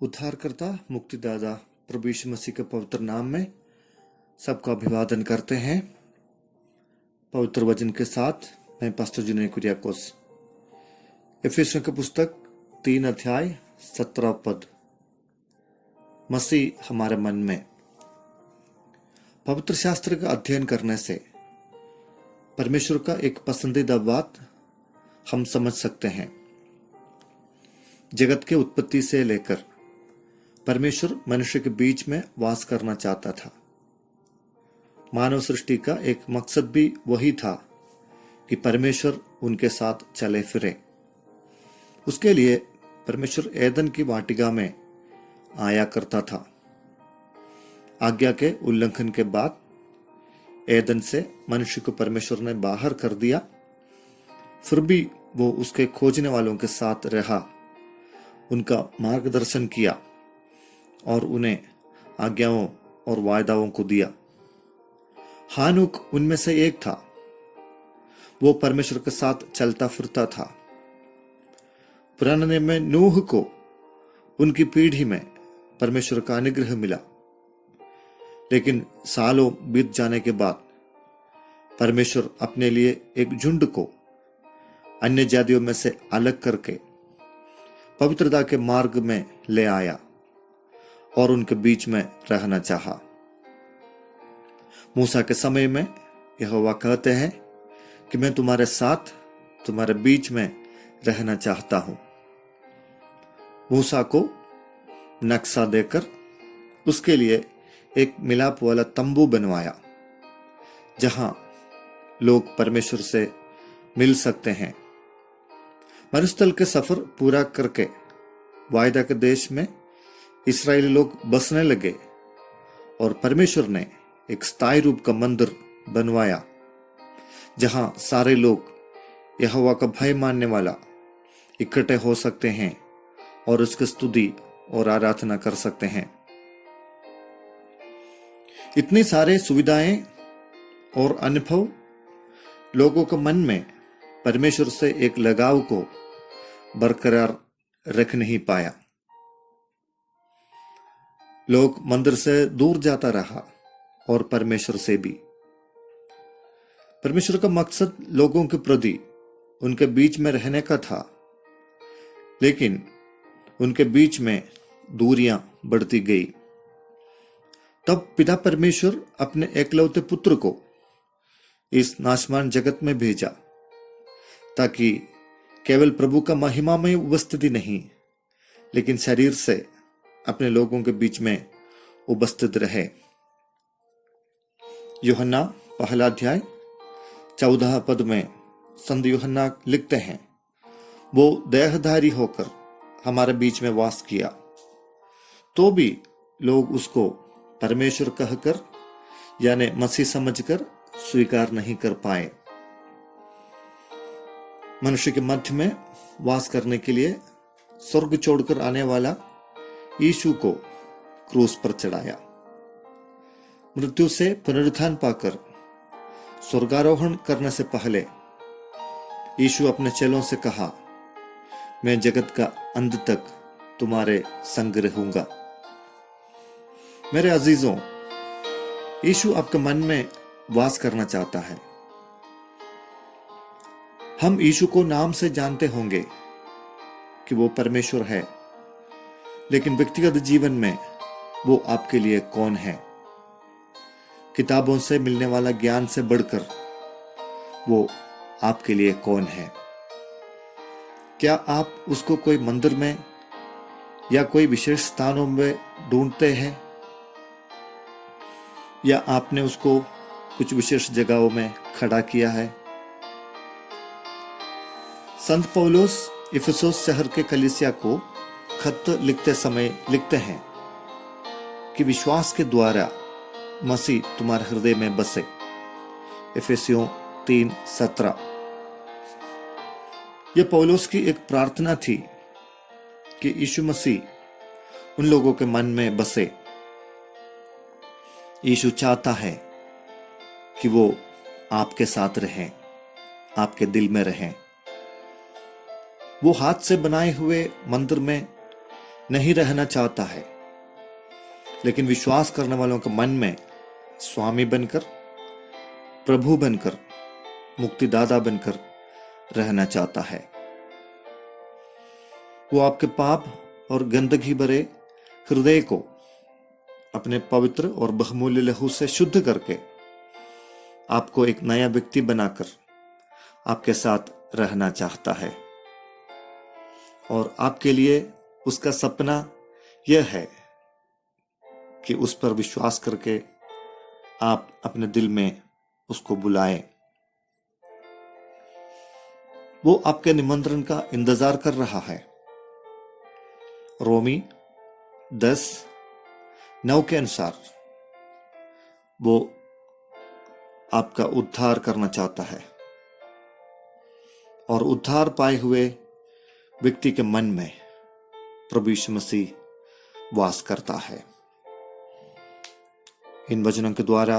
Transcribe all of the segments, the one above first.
उद्धारकर्ता मुक्तिदाता प्रभु यीशु मसीह के पवित्र नाम में सबका अभिवादन करते हैं। पवित्र वचन के साथ मैं पास्टर जुनेद कुरियाकोस। इफिसियों की पुस्तक 3 अध्याय 17 पद। मसीह हमारे मन में। पवित्र शास्त्र का अध्ययन करने से परमेश्वर का एक पसंदीदा बात हम समझ सकते हैं। जगत के उत्पत्ति से लेकर परमेश्वर मनुष्य के बीच में वास करना चाहता था। मानव सृष्टि का एक मकसद भी वही था कि परमेश्वर उनके साथ चले फिरे। उसके लिए परमेश्वर एदन की वाटिका में आया करता था। आज्ञा के उल्लंघन के बाद एदन से मनुष्य को परमेश्वर ने बाहर कर दिया। फिर भी वो उसके खोजने वालों के साथ रहा, उनका मार्गदर्शन किया और उन्हें आज्ञाओं और वायदाओं को दिया। हानुक उनमें से एक था। वो परमेश्वर के साथ चलता फिरता था। पुराने नियम में नूह को उनकी पीढ़ी में परमेश्वर का अनुग्रह मिला, लेकिन सालों बीत जाने के बाद परमेश्वर अपने लिए एक झुंड को अन्य जातियों में से अलग करके पवित्रता के मार्ग में ले आया और उनके बीच में रहना चाहा। मूसा के समय में यहोवा कहते हैं कि मैं तुम्हारे साथ तुम्हारे बीच में रहना चाहता हूं। मूसा को नक्शा देकर उसके लिए एक मिलाप वाला तंबू बनवाया, जहां लोग परमेश्वर से मिल सकते हैं। मरुस्थल के सफर पूरा करके वायदा के देश में इस्राएली लोग बसने लगे और परमेश्वर ने एक स्थायी रूप का मंदिर बनवाया, जहां सारे लोग यहोवा का भय मानने वाला इकट्ठे हो सकते हैं और उसकी स्तुति और आराधना कर सकते हैं। इतनी सारे सुविधाएं और अनुभव लोगों के मन में परमेश्वर से एक लगाव को बरकरार रख नहीं पाया। लोग मंदिर से दूर जाता रहा और परमेश्वर से भी। परमेश्वर का मकसद लोगों के प्रति उनके बीच में रहने का था, लेकिन उनके बीच में दूरियां बढ़ती गई। तब पिता परमेश्वर अपने एकलौते पुत्र को इस नाशवान जगत में भेजा, ताकि केवल प्रभु का महिमामय उपस्थिति नहीं, लेकिन शरीर से अपने लोगों के बीच में उपस्थित रहे। यूहन्ना 1 अध्याय 14 पद में संत यूहन्ना लिखते हैं, वो देहधारी होकर हमारे बीच में वास किया, तो भी लोग उसको परमेश्वर कहकर यानी मसीह समझकर स्वीकार नहीं कर पाए। मनुष्य के मध्य में वास करने के लिए स्वर्ग छोड़कर आने वाला यीशु को क्रूस पर चढ़ाया। मृत्यु से पुनरुत्थान पाकर स्वर्गारोहण करने से पहले यीशु अपने चेलों से कहा, मैं जगत का अंत तक तुम्हारे संग रहूंगा। मेरे अजीजों, यीशु आपके मन में वास करना चाहता है। हम यीशु को नाम से जानते होंगे कि वो परमेश्वर है, लेकिन व्यक्तिगत जीवन में वो आपके लिए कौन है? किताबों से मिलने वाला ज्ञान से बढ़कर वो आपके लिए कौन है? क्या आप उसको कोई मंदिर में या कोई विशेष स्थानों में ढूंढते हैं, या आपने उसको कुछ विशेष जगहों में खड़ा किया है? संत पौलुस इफिसुस शहर के कलीसिया को खत लिखते समय लिखते हैं कि विश्वास के द्वारा मसीह तुम्हारे हृदय में बसे। इफिसियों 3:17। यह पौलुस की एक प्रार्थना थी कि यीशु मसीह उन लोगों के मन में बसे। यीशु चाहता है कि वो आपके साथ रहें, आपके दिल में रहें। वो हाथ से बनाए हुए मंदिर में नहीं रहना चाहता है, लेकिन विश्वास करने वालों के मन में स्वामी बनकर, प्रभु बनकर, मुक्तिदाता बनकर रहना चाहता है। वो आपके पाप और गंदगी भरे हृदय को अपने पवित्र और बहुमूल्य लहू से शुद्ध करके आपको एक नया व्यक्ति बनाकर आपके साथ रहना चाहता है। और आपके लिए उसका सपना यह है कि उस पर विश्वास करके आप अपने दिल में उसको बुलाएं। वो आपके निमंत्रण का इंतजार कर रहा है। रोमी 10:9 के अनुसार वो आपका उद्धार करना चाहता है और उद्धार पाए हुए व्यक्ति के मन में प्रभु यीशु मसीह वास करता है। इन वचनों के द्वारा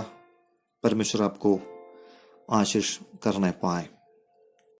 परमेश्वर आपको आशीष करने पाए।